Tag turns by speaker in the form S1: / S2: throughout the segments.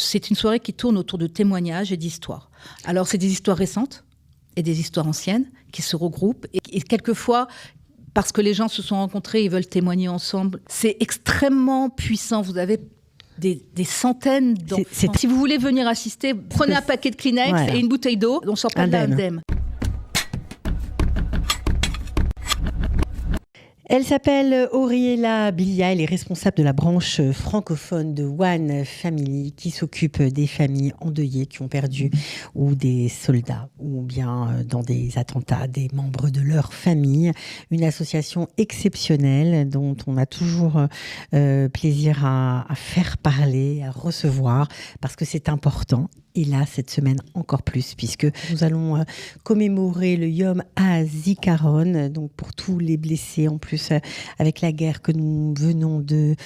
S1: C'est une soirée qui tourne autour de témoignages et d'histoires. Alors, c'est des histoires récentes et des histoires anciennes qui se regroupent. Et quelquefois, parce que les gens se sont rencontrés, ils veulent témoigner ensemble. C'est extrêmement puissant. Vous avez des centaines d'enfants. Si vous voulez venir assister, prenez un paquet de Kleenex et une bouteille d'eau. On sort pas d'indemne.
S2: Elle s'appelle Auriella Blia, elle est responsable de la branche francophone de One Family qui s'occupe des familles endeuillées qui ont perdu ou des soldats ou bien dans des attentats des membres de leur famille. Une association exceptionnelle dont on a toujours plaisir à faire parler, à recevoir parce que c'est important. Et là, cette semaine, encore plus, puisque nous allons commémorer le Yom HaZikaron, donc pour tous les blessés, en plus avec la guerre que nous venons de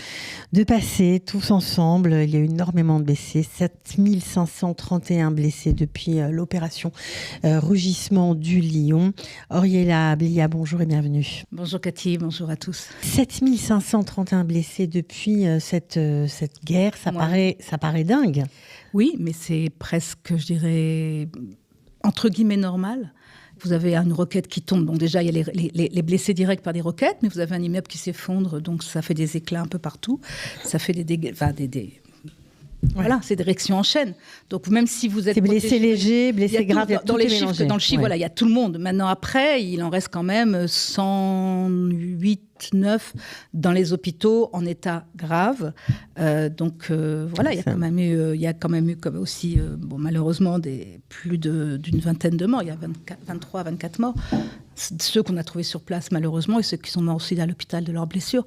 S2: passer tous ensemble. Il y a eu énormément de blessés, 7531 blessés depuis l'opération Rugissement du Lion. Auriella Blia, bonjour et bienvenue.
S1: Bonjour Cathy, bonjour à tous.
S2: 7531 blessés depuis cette guerre, ça paraît dingue.
S1: Oui, mais c'est presque, je dirais, entre guillemets normal. Vous avez une roquette qui tombe. Donc déjà, il y a les blessés directs par des roquettes, mais vous avez un immeuble qui s'effondre, donc ça fait des éclats un peu partout. Ça fait des dégâts, voilà, c'est des réactions en chaîne. Donc même si vous êtes
S2: blessé léger, blessé grave, il y a
S1: dans les chiffres,
S2: mélangé.
S1: Dans le chiffre, voilà, il y a tout le monde. Maintenant après, il en reste quand même 108, 9 dans les hôpitaux en état grave. Donc voilà, il y a quand même eu comme aussi, malheureusement, plus d'une vingtaine de morts. Il y a 23, 24 morts. Ceux qu'on a trouvés sur place, malheureusement, et ceux qui sont morts aussi à l'hôpital de leurs blessures.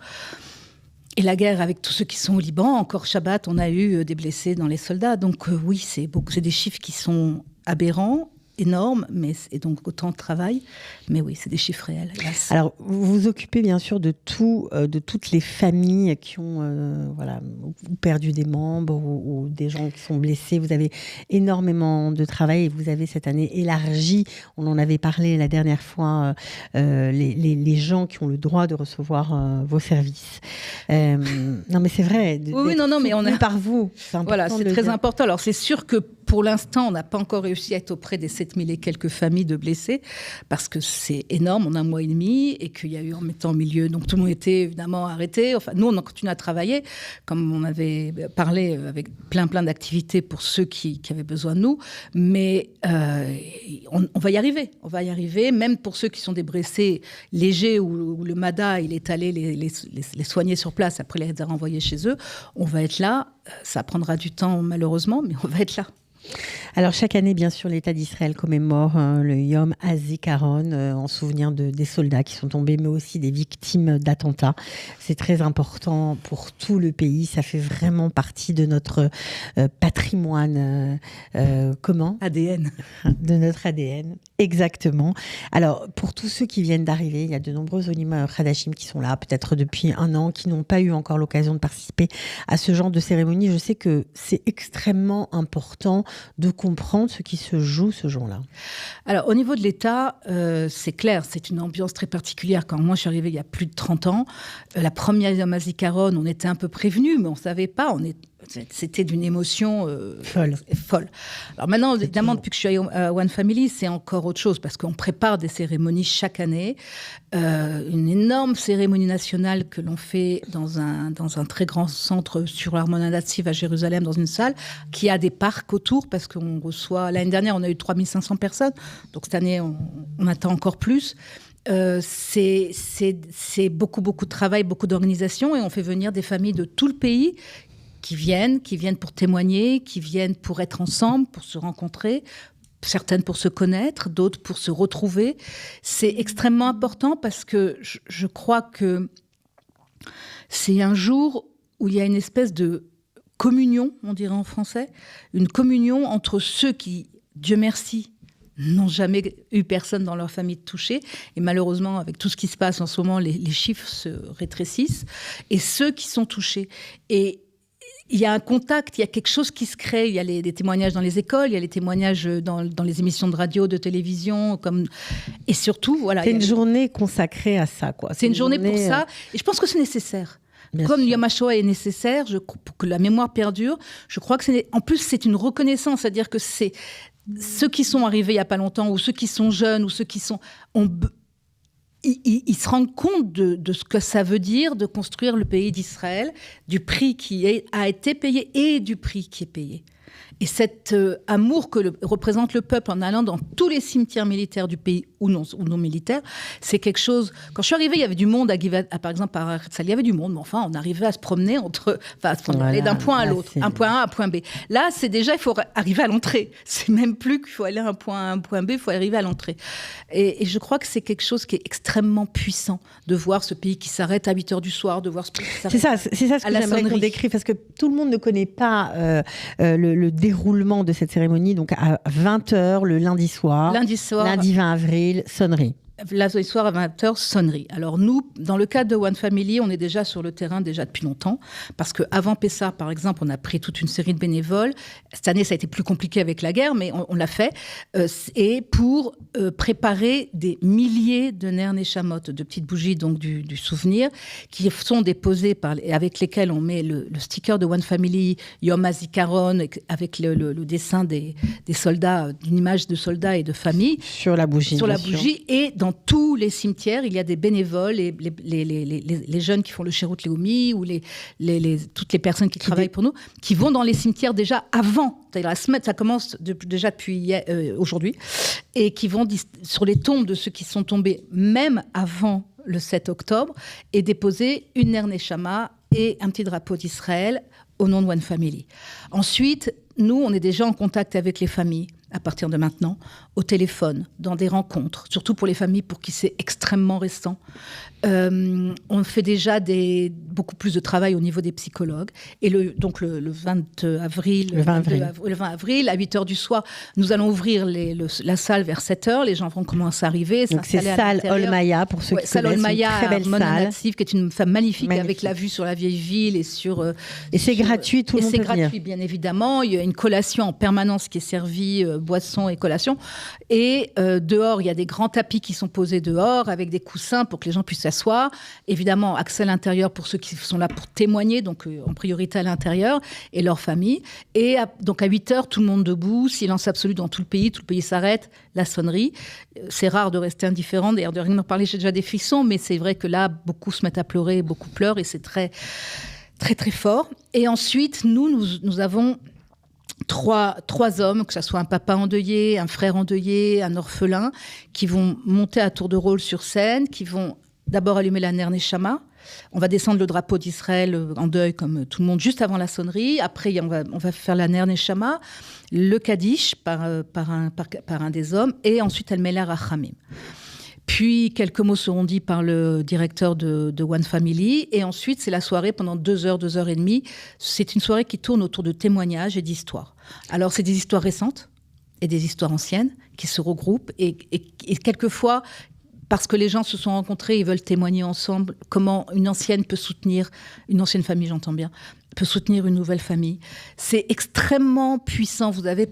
S1: Et la guerre avec tous ceux qui sont au Liban, encore Shabbat, on a eu des blessés dans les soldats. Donc oui, c'est des chiffres qui sont aberrants, énormes, et donc autant de travail. Mais oui, c'est des chiffres réels, hélas.
S2: Alors, vous vous occupez bien sûr de toutes les familles qui ont perdu des membres ou des gens qui sont blessés. Vous avez énormément de travail et vous avez cette année élargi, on en avait parlé la dernière fois, les gens qui ont le droit de recevoir vos services. Non, mais c'est vrai.
S1: Mais on est
S2: par vous. C'est
S1: très important. Alors, c'est sûr que pour l'instant, on n'a pas encore réussi à être auprès des 7000 et quelques familles de blessés, parce que c'est énorme en un mois et demi, et qu'il y a eu en mettant au milieu, donc tout le monde était évidemment arrêté. Enfin, nous, on a continué à travailler, comme on avait parlé, avec plein d'activités pour ceux qui avaient besoin de nous, mais on va y arriver, même pour ceux qui sont des blessés légers, où le MADA, il est allé les soigner sur place, après les a renvoyés chez eux. On va être là, ça prendra du temps malheureusement, mais on va être là.
S2: Alors chaque année, bien sûr, l'État d'Israël commémore le Yom HaZikaron en souvenir des soldats qui sont tombés, mais aussi des victimes d'attentats. C'est très important pour tout le pays. Ça fait vraiment partie de notre patrimoine.
S1: ADN.
S2: De notre ADN, exactement. Alors, pour tous ceux qui viennent d'arriver, il y a de nombreux Olim Hadashim qui sont là, peut-être depuis un an, qui n'ont pas eu encore l'occasion de participer à ce genre de cérémonie. Je sais que c'est extrêmement important de comprendre ce qui se joue ce jour-là.
S1: Alors, au niveau de l'État, c'est clair, c'est une ambiance très particulière. Quand moi, je suis arrivée il y a plus de 30 ans, la première Yom HaZikaron, on était un peu prévenus, mais on ne savait pas. C'était d'une émotion folle. Alors maintenant, évidemment, depuis que je suis à One Family, c'est encore autre chose, parce qu'on prépare des cérémonies chaque année. Une énorme cérémonie nationale que l'on fait dans un très grand centre sur l'Armona Natsiv à Jérusalem, dans une salle, qui a des parcs autour, parce qu'on reçoit... L'année dernière, on a eu 3500 personnes, donc cette année, on attend encore plus. C'est beaucoup de travail, beaucoup d'organisation, et on fait venir des familles de tout le pays qui viennent pour témoigner, qui viennent pour être ensemble, pour se rencontrer, certaines pour se connaître, d'autres pour se retrouver. C'est extrêmement important parce que je crois que c'est un jour où il y a une espèce de communion, on dirait en français, une communion entre ceux qui, Dieu merci, n'ont jamais eu personne dans leur famille touchée. Et malheureusement, avec tout ce qui se passe en ce moment, les chiffres se rétrécissent. Et ceux qui sont touchés. Et il y a un contact, il y a quelque chose qui se crée. Il y a des témoignages dans les écoles, il y a les témoignages dans les émissions de radio, de télévision. Et surtout, voilà.
S2: C'est une journée consacrée à ça, quoi.
S1: C'est une journée pour ça. Et je pense que c'est nécessaire. Comme Yom HaShoah est nécessaire pour que la mémoire perdure, je crois que en plus c'est une reconnaissance, c'est-à-dire que c'est ceux qui sont arrivés il n'y a pas longtemps, ou ceux qui sont jeunes, ou ceux qui sont... Ils se rendent compte de ce que ça veut dire de construire le pays d'Israël, du prix qui a été payé et du prix qui est payé. Et cet amour que représente le peuple en allant dans tous les cimetières militaires du pays ou non militaires, c'est quelque chose... Quand je suis arrivée, il y avait du monde par exemple, à Herzl, il y avait du monde, mais enfin, on arrivait à se promener aller d'un point à l'autre, un point A à un point B. Là, c'est déjà, il faut arriver à l'entrée. C'est même plus qu'il faut aller à un point A, un point B, il faut arriver à l'entrée. Et je crois que c'est quelque chose qui est extrêmement puissant, de voir ce pays qui s'arrête à 8h du soir, de voir ce pays qui s'arrête
S2: c'est ça ce que j'aimerais qu'on décrive, parce que tout le monde ne connaît pas le déroulement de cette cérémonie. Donc à 20h le lundi soir, lundi 20 avril, sonnerie.
S1: Lundi soir à 20h, sonnerie. Alors nous, dans le cadre de One Family, on est déjà sur le terrain déjà depuis longtemps, parce qu'avant Pessah, par exemple, on a pris toute une série de bénévoles. Cette année, ça a été plus compliqué avec la guerre, mais on l'a fait. Et pour préparer des milliers de ner neshamot, de petites bougies donc du souvenir, qui sont déposées avec lesquelles on met le sticker de One Family, Yom HaZikaron, avec le dessin des soldats, d'une image de soldats et de famille.
S2: Sur la bougie.
S1: Sur la bougie. Et dans tous les cimetières, il y a des bénévoles, et les jeunes qui font le Shirut Leumi, ou toutes les personnes qui travaillent pour nous, qui vont dans les cimetières déjà avant. C'est-à-dire la semaine, ça commence déjà depuis aujourd'hui, et qui vont sur les tombes de ceux qui sont tombés même avant le 7 octobre, et déposer une ner neshama et un petit drapeau d'Israël au nom de One Family. Ensuite, nous, on est déjà en contact avec les familles, à partir de maintenant, au téléphone, dans des rencontres, surtout pour les familles pour qui c'est extrêmement récent. On fait déjà beaucoup plus de travail au niveau des psychologues. Et donc le 20 avril, le 20 avril, à 8h du soir, nous allons ouvrir la salle vers 7h. Les gens vont commencer à arriver.
S2: Donc c'est salle Olmaya, pour ceux qui
S1: salle
S2: connaissent,
S1: Olmaya,
S2: une très belle salle.
S1: Qui est une femme magnifique, avec la vue sur la vieille ville et sur...
S2: et c'est gratuit, tout le monde peut venir. Et c'est gratuit,
S1: bien évidemment. Il y a une collation en permanence qui est servie, boissons et collations. Et dehors, il y a des grands tapis qui sont posés dehors, avec des coussins pour que les gens puissent s'asseoir. Évidemment, accès à l'intérieur pour ceux qui sont là pour témoigner, donc en priorité à l'intérieur, et leur famille. Et donc à 8h, tout le monde debout, silence absolu dans tout le pays s'arrête, la sonnerie. C'est rare de rester indifférent. D'ailleurs, de rien me parler, j'ai déjà des frissons, mais c'est vrai que là, beaucoup se mettent à pleurer, beaucoup pleurent, et c'est très, très, très fort. Et ensuite, nous avons... Trois hommes, que ce soit un papa endeuillé, un frère endeuillé, un orphelin, qui vont monter à tour de rôle sur scène, qui vont d'abord allumer la ner neshama. On va descendre le drapeau d'Israël en deuil, comme tout le monde, juste avant la sonnerie. Après, on va faire la ner neshama, le kaddish par un des hommes, et ensuite el melech rachamim. Puis, quelques mots seront dits par le directeur de One Family. Et ensuite, c'est la soirée pendant 2h, 2h30. C'est une soirée qui tourne autour de témoignages et d'histoires. Alors, c'est des histoires récentes et des histoires anciennes qui se regroupent. Et quelquefois, parce que les gens se sont rencontrés, ils veulent témoigner ensemble comment une ancienne peut soutenir, une ancienne famille, j'entends bien, peut soutenir une nouvelle famille. C'est extrêmement puissant. Vous avez...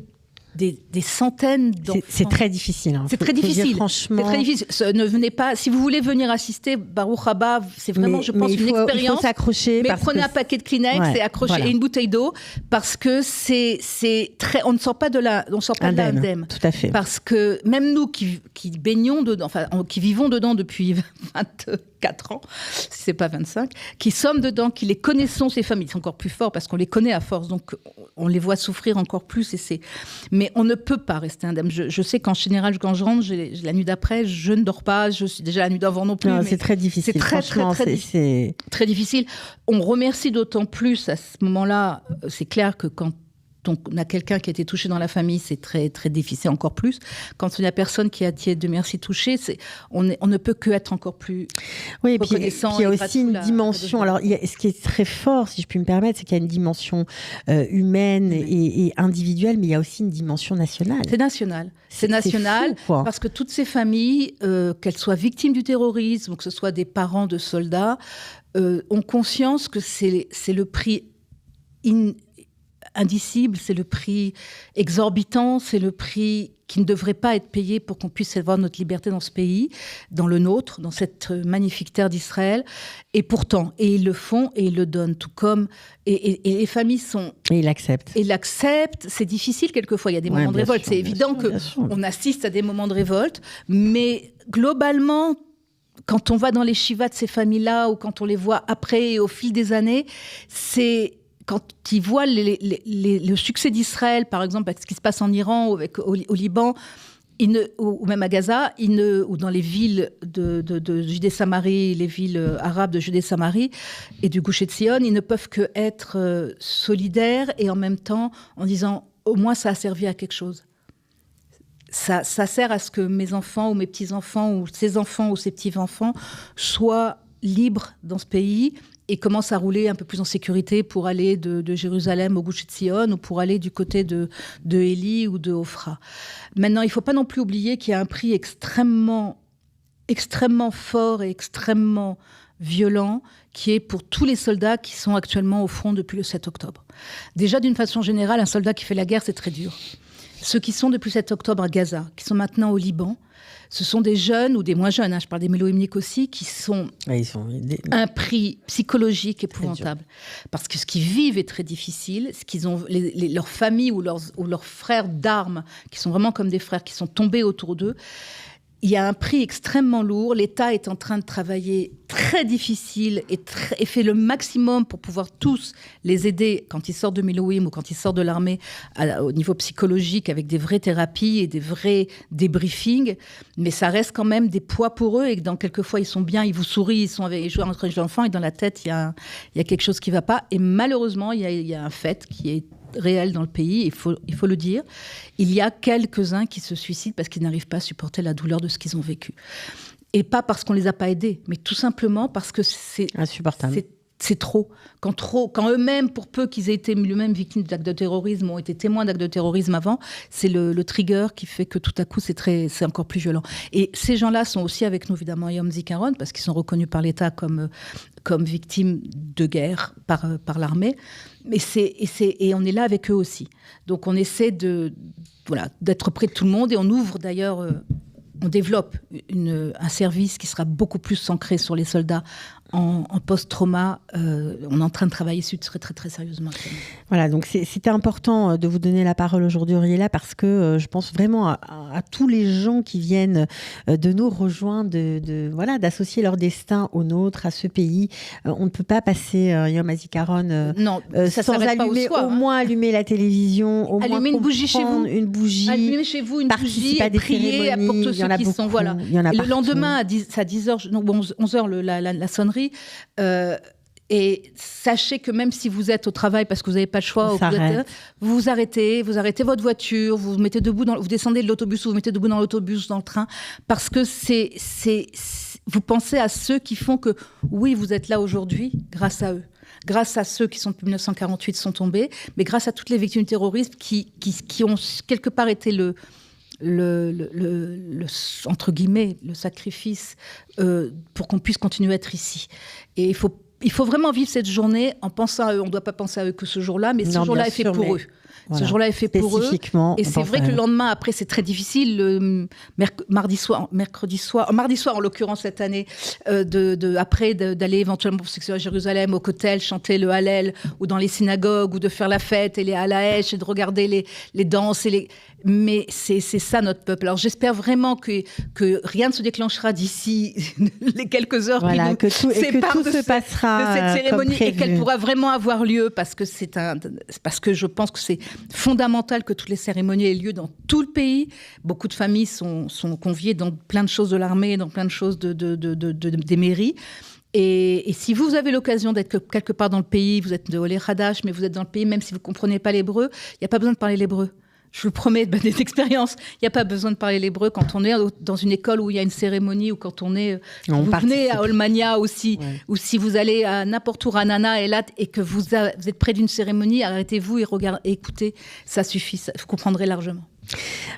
S1: Des centaines d'enfants.
S2: C'est très difficile.
S1: C'est très difficile.
S2: Dire, franchement.
S1: C'est très difficile. Ne venez pas. Si vous voulez venir assister, Baruch Haba, c'est vraiment, je pense, une expérience.
S2: Il faut s'accrocher.
S1: Mais prenez un paquet de Kleenex et accrochez et une bouteille d'eau, parce que c'est très. On ne sort pas de là. On sort pas de l'indemne.
S2: Tout à fait.
S1: Parce que même nous qui baignons dedans, enfin, qui vivons dedans depuis 24 ans, si c'est pas 25, qui sommes dedans, qui les connaissons, ces familles, c'est encore plus fort parce qu'on les connaît à force, donc on les voit souffrir encore plus. Mais on ne peut pas rester indemne. Je sais qu'en général, quand je rentre, la nuit d'après, je ne dors pas. Je suis déjà la nuit d'avant non plus.
S2: Non, c'est très difficile.
S1: C'est très difficile. On remercie d'autant plus à ce moment-là. C'est clair que quand on a quelqu'un qui a été touché dans la famille, c'est très, très difficile, encore plus. Quand il y a personne qui a été de merci touché, on ne peut que être encore plus reconnaissant.
S2: Puis il y a aussi une dimension. Alors, ce qui est très fort, si je puis me permettre, c'est qu'il y a une dimension humaine et individuelle, mais il y a aussi une dimension nationale.
S1: C'est national. C'est national fou, parce que toutes ces familles, qu'elles soient victimes du terrorisme ou que ce soit des parents de soldats, ont conscience que c'est le prix indicible, c'est le prix exorbitant, c'est le prix qui ne devrait pas être payé pour qu'on puisse avoir notre liberté dans ce pays, dans le nôtre, dans cette magnifique terre d'Israël. Et pourtant, et ils le font et ils le donnent, tout comme... Et les familles sont...
S2: Et ils l'acceptent.
S1: Et l'acceptent. C'est difficile quelquefois, il y a des moments de révolte. C'est évident qu'on assiste à des moments de révolte, mais globalement... Quand on va dans les shivas de ces familles-là ou quand on les voit après et au fil des années, c'est quand ils voient le succès d'Israël, par exemple, avec ce qui se passe en Iran ou au Liban, ou même à Gaza, ou dans les villes de Judée-Samarie, les villes arabes de Judée-Samarie et du Gush Etzion, ils ne peuvent que être solidaires et en même temps en disant au moins ça a servi à quelque chose. Ça sert à ce que mes enfants ou mes petits-enfants ou ses enfants ou ses petits-enfants soient libres dans ce pays et commencent à rouler un peu plus en sécurité pour aller de Jérusalem au Gush Etzion ou pour aller du côté de Élie ou de Ofra. Maintenant, il ne faut pas non plus oublier qu'il y a un prix extrêmement fort et extrêmement violent qui est pour tous les soldats qui sont actuellement au front depuis le 7 octobre. Déjà, d'une façon générale, un soldat qui fait la guerre, c'est très dur. Ceux qui sont depuis 7 octobre à Gaza, qui sont maintenant au Liban, ce sont des jeunes ou des moins jeunes, je parle des méloïmniques aussi, qui sont un prix psychologique épouvantable. Parce que ce qu'ils vivent est très difficile, ce qu'ils ont, leurs familles ou leurs frères d'armes, qui sont vraiment comme des frères, qui sont tombés autour d'eux, il y a un prix extrêmement lourd. L'État est en train de travailler très difficile et fait le maximum pour pouvoir tous les aider quand ils sortent de Milouim ou quand ils sortent de l'armée au niveau psychologique avec des vraies thérapies et des vrais débriefings. Mais ça reste quand même des poids pour eux et que quelquefois ils sont bien, ils vous sourient, ils jouent entre les enfants et dans la tête il y a quelque chose qui ne va pas. Et malheureusement, il y a un fait qui est réel dans le pays, il faut le dire. Il y a quelques-uns qui se suicident parce qu'ils n'arrivent pas à supporter la douleur de ce qu'ils ont vécu. Et pas parce qu'on les a pas aidés, mais tout simplement parce que c'est
S2: insupportable.
S1: C'est trop. Quand eux-mêmes, pour peu qu'ils aient été eux-mêmes victimes d'actes de terrorisme, ont été témoins d'actes de terrorisme avant, c'est le trigger qui fait que tout à coup, c'est encore plus violent. Et ces gens-là sont aussi avec nous, évidemment, à Yom Zikaron, parce qu'ils sont reconnus par l'État comme victimes de guerre par l'armée. Et on est là avec eux aussi. Donc on essaie d'être près de tout le monde et on ouvre d'ailleurs... On développe un service qui sera beaucoup plus ancré sur les soldats en post-trauma. On est en train de travailler dessus très, très, très sérieusement.
S2: Voilà, donc c'était important de vous donner la parole aujourd'hui, Auriella, parce que je pense vraiment à tous les gens qui viennent de nous rejoindre, d'associer leur destin au nôtre, à ce pays. On ne peut pas passer Yom HaZikaron sans allumer, au moins allumer la télévision, au
S1: allumer
S2: moins
S1: une bougie chez vous.
S2: Une bougie.
S1: Allumer chez vous une bougie
S2: et
S1: prier pour tous ceux qui sont... Voilà. Et le lendemain, à 10h, 11h, la sonnerie, et sachez que même si vous êtes au travail parce que vous n'avez pas le choix, vous arrêtez votre voiture, vous mettez debout, vous descendez de l'autobus ou vous mettez debout dans l'autobus, dans le train, parce que vous pensez à ceux qui font que, oui, vous êtes là aujourd'hui grâce à eux. Grâce à ceux qui sont depuis 1948 sont tombés, mais grâce à toutes les victimes du terrorisme qui ont quelque part été entre guillemets, le sacrifice pour qu'on puisse continuer à être ici. Et il faut vraiment vivre cette journée en pensant à eux. On ne doit pas pensa à eux que ce jour-là, mais ce jour-là est fait pour eux. Voilà. Ce jour-là est fait pour eux. Et c'est vrai que le lendemain, après, c'est très difficile. Mardi soir, en l'occurrence cette année, après d'aller éventuellement pour à Jérusalem, au Kotel, chanter le Hallel, ou dans les synagogues, ou de faire la fête, et les Halaèches, et de regarder les danses. Mais c'est ça notre peuple. Alors j'espère vraiment que rien ne se déclenchera d'ici les quelques heures qui nous séparent
S2: tout se passera
S1: de cette cérémonie
S2: et
S1: qu'elle pourra vraiment avoir lieu parce que je pense que c'est fondamental que toutes les cérémonies aient lieu dans tout le pays. Beaucoup de familles sont conviées dans plein de choses de l'armée, dans plein de choses des mairies. Et si vous avez l'occasion d'être quelque part dans le pays, vous êtes de Olé Hadash, mais vous êtes dans le pays, même si vous ne comprenez pas l'hébreu, il n'y a pas besoin de parler l'hébreu. Je vous promets des expériences. Il n'y a pas besoin de parler l'hébreu quand on est dans une école où il y a une cérémonie ou quand vous venez à Olmania aussi, ou si vous allez à n'importe où, Ranana, Elat, et que vous êtes près d'une cérémonie, arrêtez-vous et écoutez, ça suffit, vous comprendrez largement.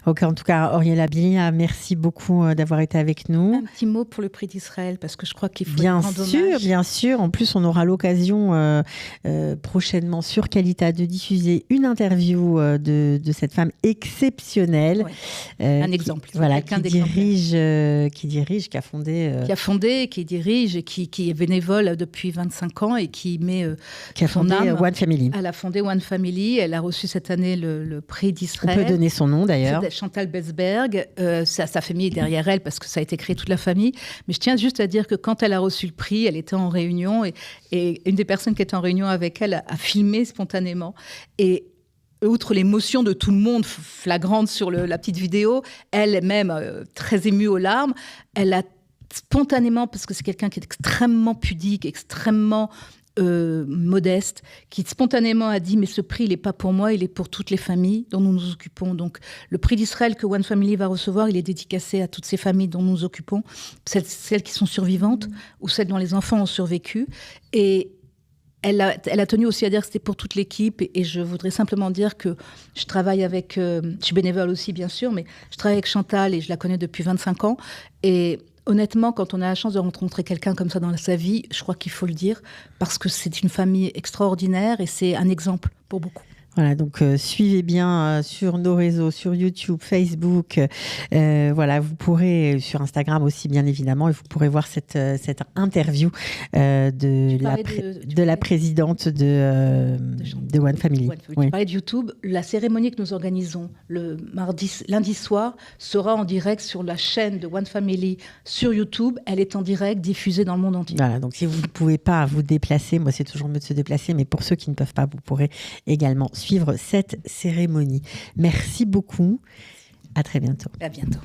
S2: Ok, en tout cas, Auriella Bilia, merci beaucoup d'avoir été avec nous.
S1: Un petit mot pour le prix d'Israël, parce que je crois qu'il faut
S2: bien
S1: rendre
S2: sûr,
S1: hommage.
S2: Bien sûr. En plus, on aura l'occasion prochainement sur Qualita de diffuser une interview de cette femme exceptionnelle.
S1: Ouais. Un exemple.
S2: Qui dirige, qui a fondé...
S1: qui dirige et qui est bénévole depuis 25 ans et qui met
S2: qui a fondé One Family.
S1: Elle a fondé One Family. Elle a reçu cette année le prix d'Israël.
S2: On peut donner son nom d'ailleurs.
S1: C'est Chantal Besberg. Sa famille est derrière elle parce que ça a été créé toute la famille. Mais je tiens juste à dire que quand elle a reçu le prix, elle était en réunion et une des personnes qui était en réunion avec elle a filmé spontanément. Et outre l'émotion de tout le monde flagrante sur la petite vidéo, elle-même très émue aux larmes, elle a spontanément, parce que c'est quelqu'un qui est extrêmement pudique, extrêmement modeste, qui spontanément a dit mais ce prix il n'est pas pour moi, il est pour toutes les familles dont nous nous occupons. Donc le prix d'Israël que One Family va recevoir, il est dédicacé à toutes ces familles dont nous nous occupons, celles qui sont survivantes ou celles dont les enfants ont survécu. Et elle a tenu aussi à dire que c'était pour toute l'équipe et je voudrais simplement dire que je travaille avec, je suis bénévole aussi bien sûr, mais je travaille avec Chantal et je la connais depuis 25 ans et honnêtement, quand on a la chance de rencontrer quelqu'un comme ça dans sa vie, je crois qu'il faut le dire, parce que c'est une famille extraordinaire et c'est un exemple pour beaucoup.
S2: Voilà, donc suivez bien sur nos réseaux, sur YouTube, Facebook. Voilà, vous pourrez, sur Instagram aussi, bien évidemment, et vous pourrez voir cette interview de la présidente de One Family.
S1: Tu parlais de YouTube. La cérémonie que nous organisons lundi soir sera en direct sur la chaîne de One Family sur YouTube. Elle est en direct, diffusée dans le monde entier.
S2: Voilà, donc si vous ne pouvez pas vous déplacer, moi c'est toujours mieux de se déplacer, mais pour ceux qui ne peuvent pas, vous pourrez également suivre cette cérémonie. Merci beaucoup. À très bientôt.
S1: À bientôt.